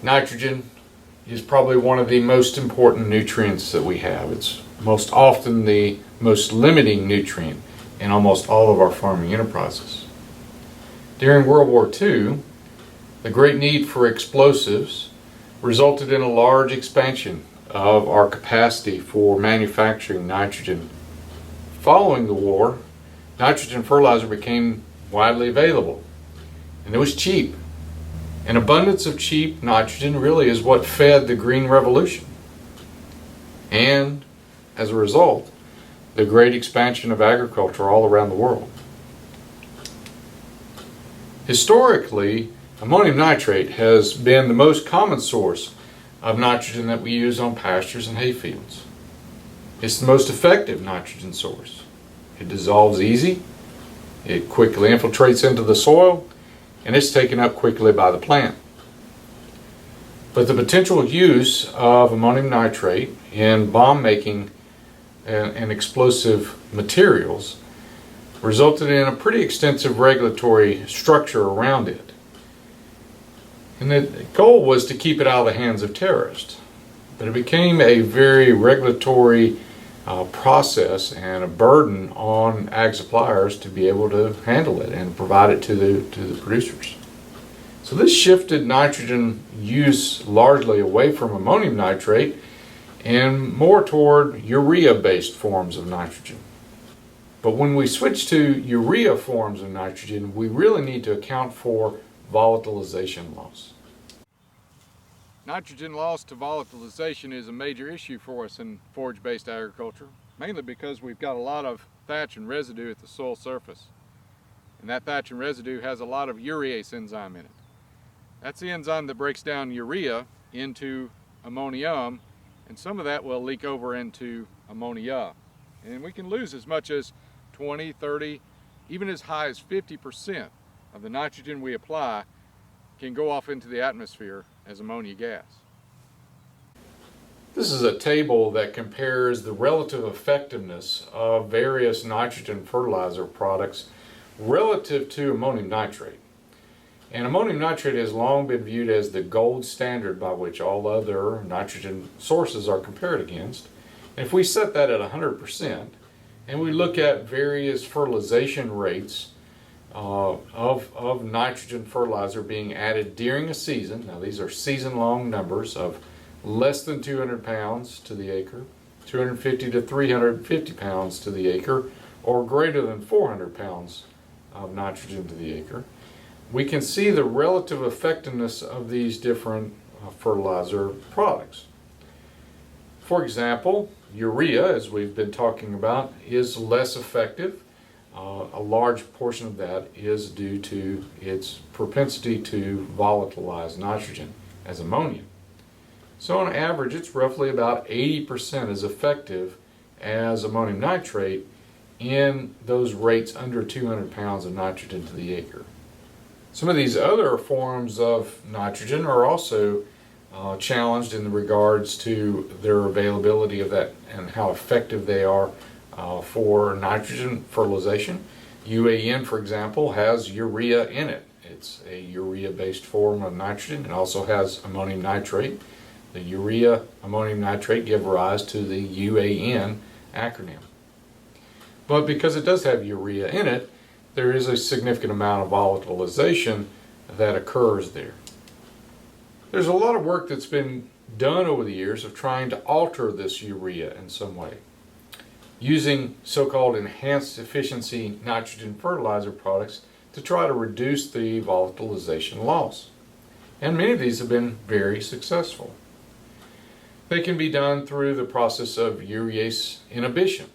Nitrogen is probably one of the most important nutrients that we have. It's most often the most limiting nutrient in almost all of our farming enterprises. During World War II, the great need for explosives resulted in a large expansion of our capacity for manufacturing nitrogen. Following the war, nitrogen fertilizer became widely available, and it was cheap. An abundance of cheap nitrogen really is what fed the Green Revolution, and as a result, the great expansion of agriculture all around the world. Historically, ammonium nitrate has been the most common source of nitrogen that we use on pastures and hay fields. It's the most effective nitrogen source. It dissolves easy, it quickly infiltrates into the soil, and it's taken up quickly by the plant. But the potential use of ammonium nitrate in bomb making and explosive materials resulted in a pretty extensive regulatory structure around it. And the goal was to keep it out of the hands of terrorists. But it became a very regulatory process and a burden on ag suppliers to be able to handle it and provide it to the producers. So this shifted nitrogen use largely away from ammonium nitrate and more toward urea-based forms of nitrogen. But when we switch to urea forms of nitrogen, we really need to account for volatilization loss. Nitrogen loss to volatilization is a major issue for us in forage-based agriculture, mainly because we've got a lot of thatch and residue at the soil surface. And that thatch and residue has a lot of urease enzyme in it. That's the enzyme that breaks down urea into ammonium, and some of that will leak over into ammonia. And we can lose as much as 20, 30, even as high as 50% of the nitrogen we apply can go off into the atmosphere as ammonia gas. This is a table that compares the relative effectiveness of various nitrogen fertilizer products relative to ammonium nitrate. And ammonium nitrate has long been viewed as the gold standard by which all other nitrogen sources are compared against. And if we set that at 100% and we look at various fertilization rates of nitrogen fertilizer being added during a season, now these are season-long numbers of less than 200 pounds to the acre, 250 to 350 pounds to the acre, or greater than 400 pounds of nitrogen to the acre, we can see the relative effectiveness of these different fertilizer products. For example, urea, as we've been talking about, is less effective. A large portion of that is due to its propensity to volatilize nitrogen as ammonia. So on average, it's roughly about 80% as effective as ammonium nitrate in those rates under 200 pounds of nitrogen to the acre. Some of these other forms of nitrogen are also challenged in regards to their availability of that and how effective they are for nitrogen fertilization. UAN, for example, has urea in it. It's a urea-based form of nitrogen. It also has ammonium nitrate. The urea, ammonium nitrate give rise to the UAN acronym. But because it does have urea in it, there is a significant amount of volatilization that occurs there. There's a lot of work that's been done over the years of trying to alter this urea in some way, using so-called enhanced efficiency nitrogen fertilizer products to try to reduce the volatilization loss. And many of these have been very successful. They can be done through the process of urease inhibition.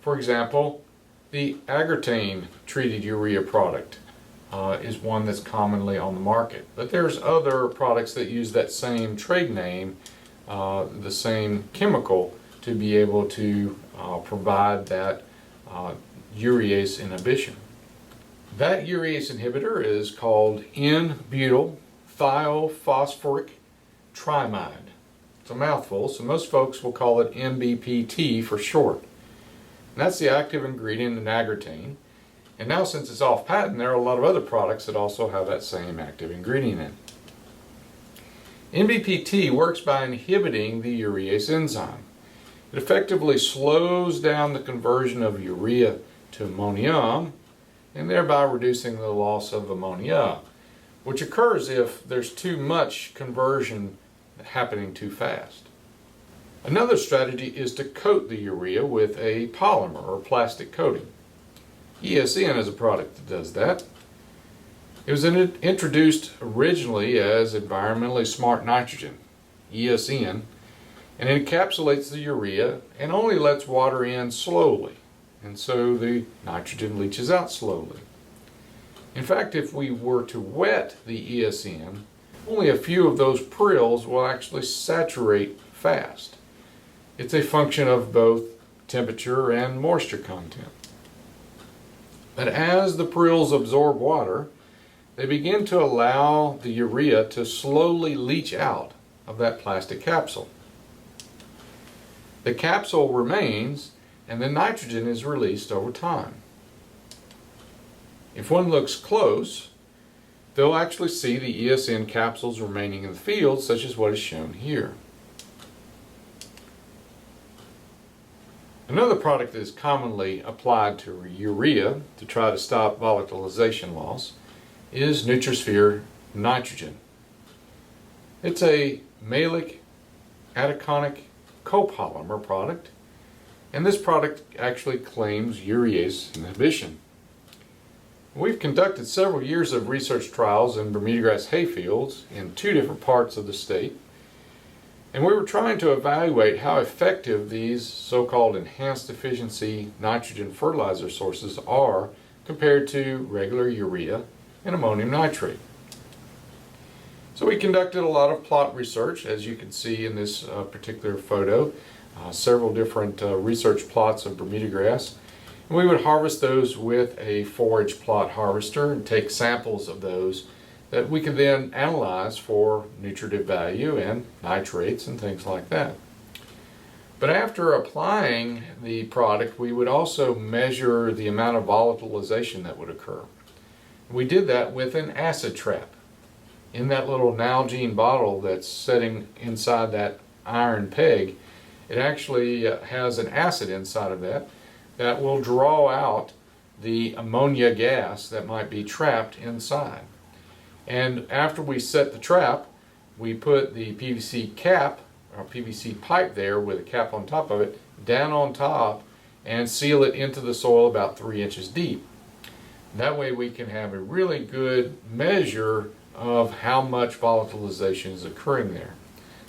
For example, the agrotane treated urea product is one that's commonly on the market. But there's other products that use that same trade name, the same chemical, to be able to provide that urease inhibition. That urease inhibitor is called N-butyl thiophosphoric trimide. It's a mouthful, so most folks will call it MBPT for short. And that's the active ingredient in agrotane. And now, since it's off patent, there are a lot of other products that also have that same active ingredient in. NBPT works by inhibiting the urease enzyme. It effectively slows down the conversion of urea to ammonium and thereby reducing the loss of ammonia, which occurs if there's too much conversion happening too fast. Another strategy is to coat the urea with a polymer or plastic coating. ESN is a product that does that. It was introduced originally as environmentally smart nitrogen, ESN, and it encapsulates the urea and only lets water in slowly, and so the nitrogen leaches out slowly. In fact, if we were to wet the ESN, only a few of those prills will actually saturate fast. It's a function of both temperature and moisture content. But as the prills absorb water, they begin to allow the urea to slowly leach out of that plastic capsule. The capsule remains and the nitrogen is released over time. If one looks close, they'll actually see the ESN capsules remaining in the field, such as what is shown here. Another product that is commonly applied to urea to try to stop volatilization loss is Nutrisphere nitrogen. It's a maleic ataconic copolymer product, and this product actually claims urease inhibition. We've conducted several years of research trials in bermudagrass hayfields in 2 different parts of the state, and we were trying to evaluate how effective these so-called enhanced efficiency nitrogen fertilizer sources are compared to regular urea and ammonium nitrate. So we conducted a lot of plot research, as you can see in this particular photo, several different research plots of bermudagrass. And we would harvest those with a forage plot harvester and take samples of those that we could then analyze for nutritive value and nitrates and things like that. But after applying the product, we would also measure the amount of volatilization that would occur. We did that with an acid trap. In that little Nalgene bottle that's sitting inside that iron peg, it actually has an acid inside of that that will draw out the ammonia gas that might be trapped inside. And after we set the trap, we put the PVC cap, or PVC pipe there with a cap on top of it, down on top and seal it into the soil about 3 inches deep. That way we can have a really good measure of how much volatilization is occurring there.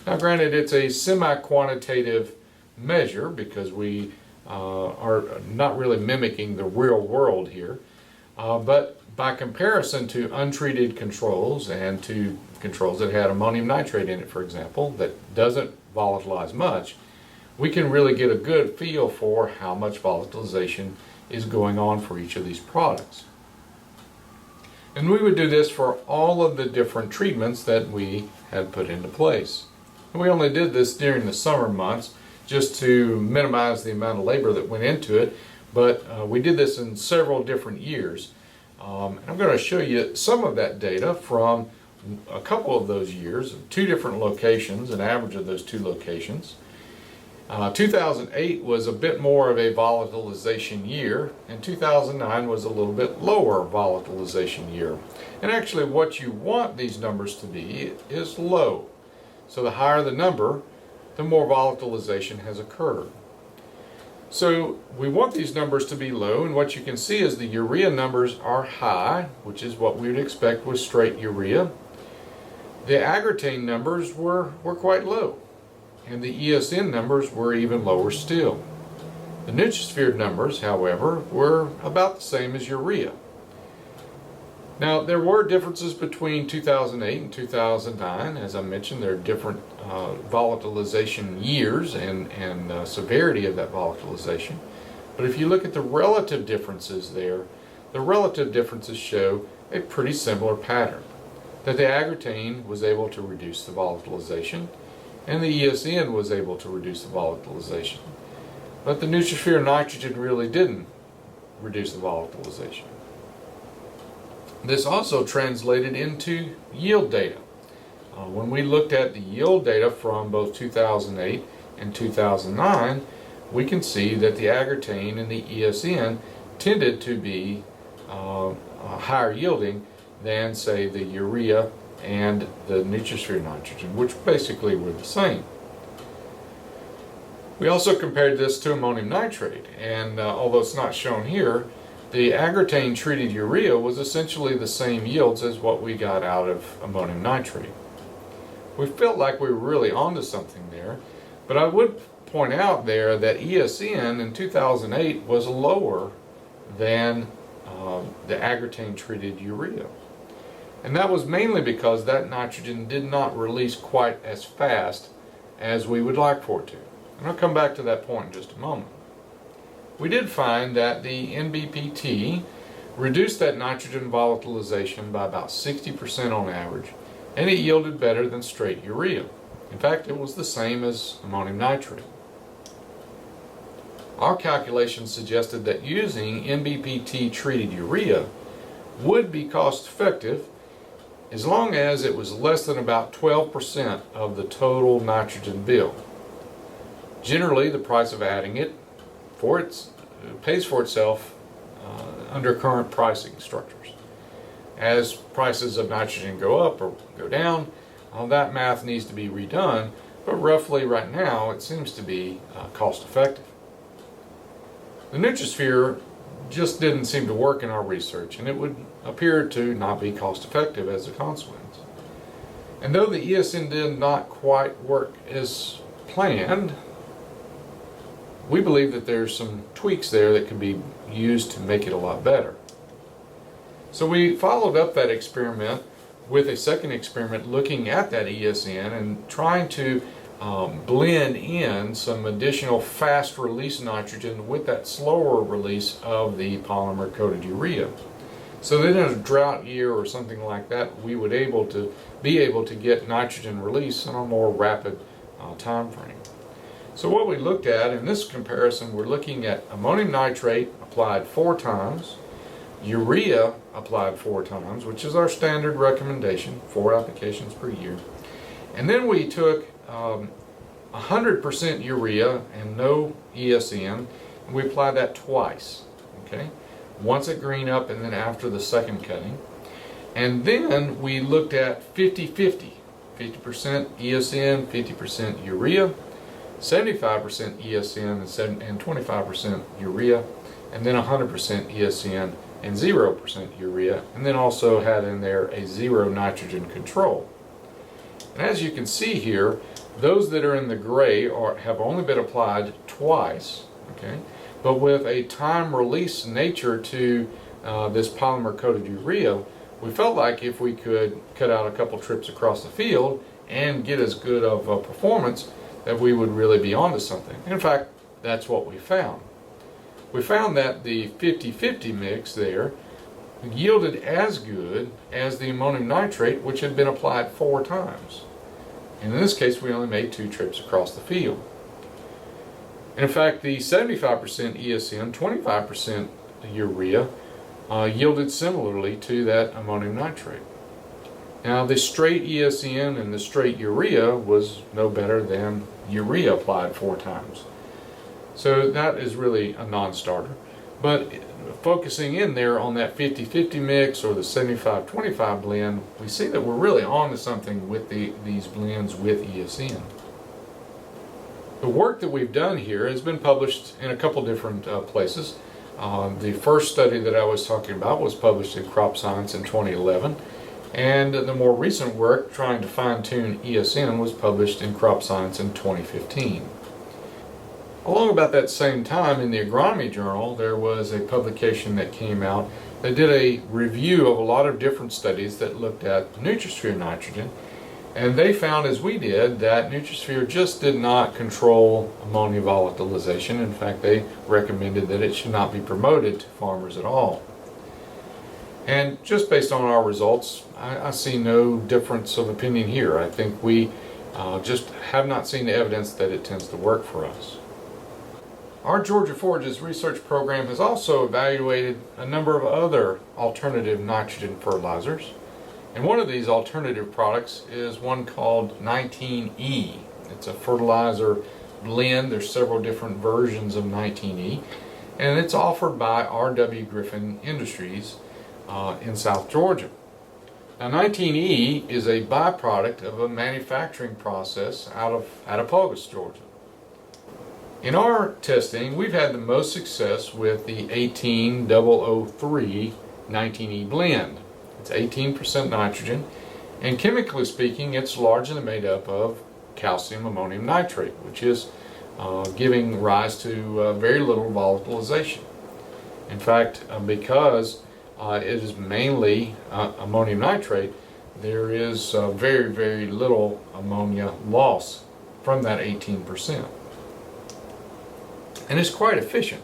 Now granted, it's a semi-quantitative measure because we are not really mimicking the real world here, but by comparison to untreated controls and to controls that had ammonium nitrate in it, for example, that doesn't volatilize much, we can really get a good feel for how much volatilization is going on for each of these products. And we would do this for all of the different treatments that we had put into place. And we only did this during the summer months just to minimize the amount of labor that went into it, but we did this in several different years. I'm going to show you some of that data from a couple of those years, 2 different locations, an average of those 2 locations. 2008 was a bit more of a volatilization year, and 2009 was a little bit lower volatilization year. And actually what you want these numbers to be is low. So the higher the number, the more volatilization has occurred. So we want these numbers to be low, and what you can see is the urea numbers are high, which is what we would expect with straight urea. The agrotane numbers were quite low, and the ESN numbers were even lower still. The Nutrisphere numbers, however, were about the same as urea. Now, there were differences between 2008 and 2009. As I mentioned, there are different volatilization years and severity of that volatilization. But if you look at the relative differences there, the relative differences show a pretty similar pattern. That the agrotane was able to reduce the volatilization, and the ESN was able to reduce the volatilization. But the Nutrisphere nitrogen really didn't reduce the volatilization. This also translated into yield data. When we looked at the yield data from both 2008 and 2009, we can see that the agrotane and the ESN tended to be higher yielding than, say, the urea and the Nutrisphere nitrogen, which basically were the same. We also compared this to ammonium nitrate, and although it's not shown here, the agrotane treated urea was essentially the same yields as what we got out of ammonium nitrate. We felt like we were really onto something there, but I would point out there that ESN in 2008 was lower than the agrotane treated urea. And that was mainly because that nitrogen did not release quite as fast as we would like for it to. And I'll come back to that point in just a moment. We did find that the NBPT reduced that nitrogen volatilization by about 60% on average, and it yielded better than straight urea. In fact, it was the same as ammonium nitrate. Our calculations suggested that using NBPT treated urea would be cost effective as long as it was less than about 12% of the total nitrogen bill. Generally, the price of adding it pays for itself under current pricing structures. As prices of nitrogen go up or go down, that math needs to be redone, but roughly right now it seems to be cost effective. The Nutrisphere just didn't seem to work in our research, and it would appear to not be cost effective as a consequence. And though the ESN did not quite work as planned, we believe that there's some tweaks there that could be used to make it a lot better. So we followed up that experiment with a second experiment looking at that ESN and trying to blend in some additional fast release nitrogen with that slower release of the polymer coated urea. So that in a drought year or something like that, we would be able to get nitrogen release in a more rapid time frame. So what we looked at in this comparison, we're looking at ammonium nitrate applied 4 times, urea applied 4 times, which is our standard recommendation, 4 applications per year. And then we took 100% urea and no ESN, and we applied that twice, okay? Once at green up and then after the second cutting. And then we looked at 50-50, 50% ESN, 50% urea, 75% ESN and 25% urea, and then 100% ESN and 0% urea, and then also had in there a 0 nitrogen control. And as you can see here, those that are in the gray have only been applied twice, okay? But with a time release nature to this polymer coated urea, we felt like if we could cut out a couple trips across the field and get as good of a performance, that we would really be onto something. In fact, that's what we found. We found that the 50-50 mix there yielded as good as the ammonium nitrate, which had been applied 4 times. And in this case, we only made 2 trips across the field. And in fact, the 75% ESN, 25% urea yielded similarly to that ammonium nitrate. Now, the straight ESN and the straight urea was no better than urea applied 4 times. So that is really a non-starter. But focusing in there on that 50-50 mix or the 75-25 blend, we see that we're really on to something with these blends with ESN. The work that we've done here has been published in a couple different places. The first study that I was talking about was published in Crop Science in 2011. And the more recent work trying to fine-tune ESN was published in Crop Science in 2015. Along about that same time in the Agronomy Journal, there was a publication that came out that did a review of a lot of different studies that looked at Nutrisphere nitrogen, and they found, as we did, that Nutrisphere just did not control ammonia volatilization. In fact, they recommended that it should not be promoted to farmers at all. And just based on our results, I see no difference of opinion here. I think we just have not seen the evidence that it tends to work for us. Our Georgia Forages research program has also evaluated a number of other alternative nitrogen fertilizers, And one of these alternative products is one called 19E. It's a fertilizer blend. There's several different versions of 19E, and it's offered by R.W. Griffin Industries in South Georgia. Now 19E is a byproduct of a manufacturing process out of August, Georgia. In our testing, we've had the most success with the 18003 19E blend. It's 18% nitrogen, and chemically speaking, it's largely made up of calcium ammonium nitrate, which is giving rise to very little volatilization. In fact, because it is mainly ammonium nitrate, there is very, very little ammonia loss from that 18%. And it's quite efficient.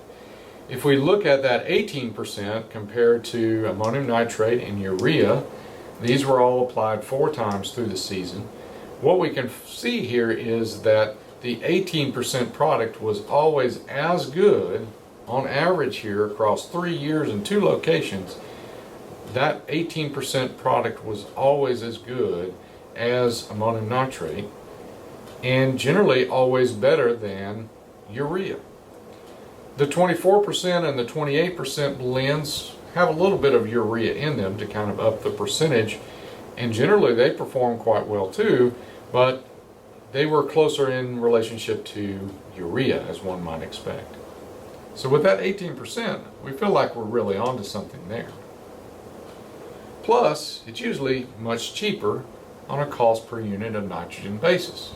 If we look at that 18% compared to ammonium nitrate and urea, these were all applied 4 times through the season. What we can see here is that the 18% product was always as good on average here across 3 years in 2 locations. That 18% product was always as good as ammonium nitrate, and generally always better than urea. The 24% and the 28% blends have a little bit of urea in them to kind of up the percentage, and generally they perform quite well too, but they were closer in relationship to urea as one might expect. So with that 18%, we feel like we're really onto something there. Plus, it's usually much cheaper on a cost per unit of nitrogen basis.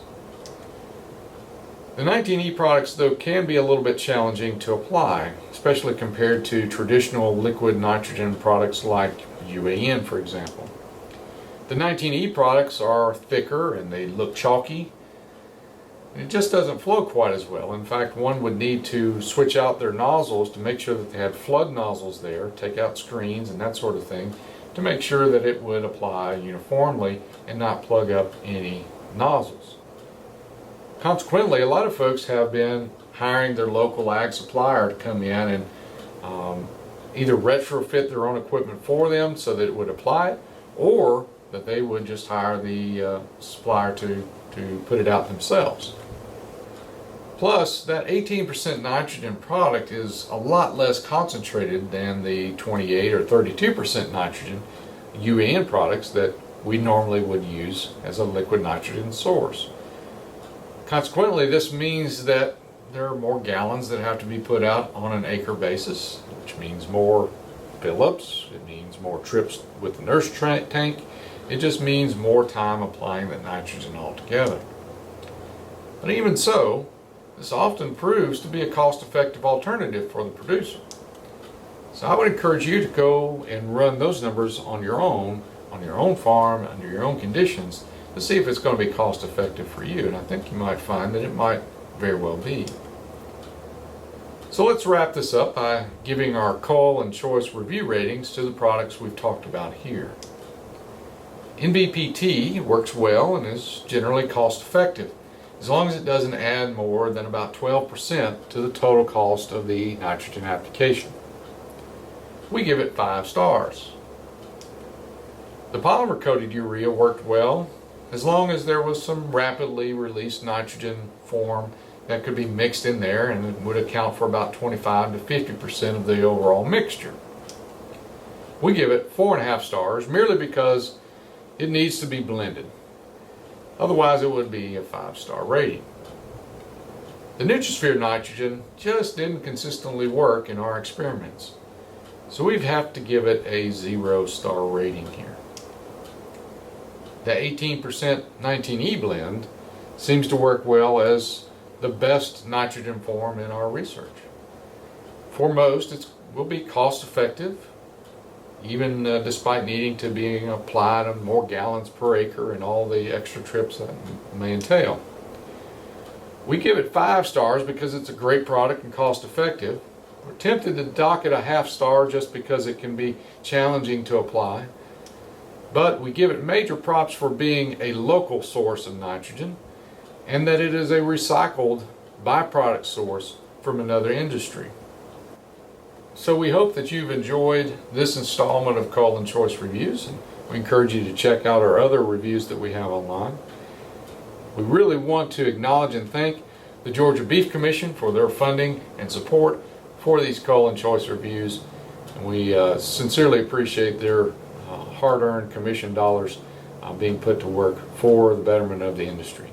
The 19E products, though, can be a little bit challenging to apply, especially compared to traditional liquid nitrogen products like UAN, for example. The 19E products are thicker and they look chalky. It just doesn't flow quite as well. In fact, one would need to switch out their nozzles to make sure that they had flood nozzles there, take out screens and that sort of thing, to make sure that it would apply uniformly and not plug up any nozzles. Consequently, a lot of folks have been hiring their local ag supplier to come in and either retrofit their own equipment for them so that it would apply it, or that they would just hire the supplier to put it out themselves. Plus, that 18% nitrogen product is a lot less concentrated than the 28 or 32% nitrogen UAN products that we normally would use as a liquid nitrogen source. Consequently, this means that there are more gallons that have to be put out on an acre basis, which means more fill-ups, it means more trips with the nurse tank, it just means more time applying that nitrogen altogether. But even so, this often proves to be a cost-effective alternative for the producer. So I would encourage you to go and run those numbers on your own farm, under your own conditions, to see if it's going to be cost effective for you, and I think you might find that it might very well be. So let's wrap this up by giving our Cull and Choice review ratings to the products we've talked about here. NBPT works well and is generally cost effective, as long as it doesn't add more than about 12% to the total cost of the nitrogen application. We give it 5 stars. The polymer coated urea worked well, as long as there was some rapidly released nitrogen form that could be mixed in there, and it would account for about 25 to 50% of the overall mixture. We give it 4.5 stars merely because it needs to be blended. Otherwise it would be a 5-star rating. The Nutrisphere nitrogen just didn't consistently work in our experiments, so we'd have to give it a 0-star rating here. The 18% 19E blend seems to work well as the best nitrogen form in our research. For most, it will be cost effective, even despite needing to be applied on more gallons per acre and all the extra trips that may entail. We give it 5 stars because it's a great product and cost effective. We're tempted to dock it a 0.5 star just because it can be challenging to apply. But we give it major props for being a local source of nitrogen, and that it is a recycled byproduct source from another industry. So we hope that you've enjoyed this installment of Cull and Choice Reviews, and We encourage you to check out our other reviews that we have online. We really want to acknowledge and thank the Georgia Beef Commission for their funding and support for these Cull and Choice reviews. And we sincerely appreciate their hard-earned commission dollars being put to work for the betterment of the industry.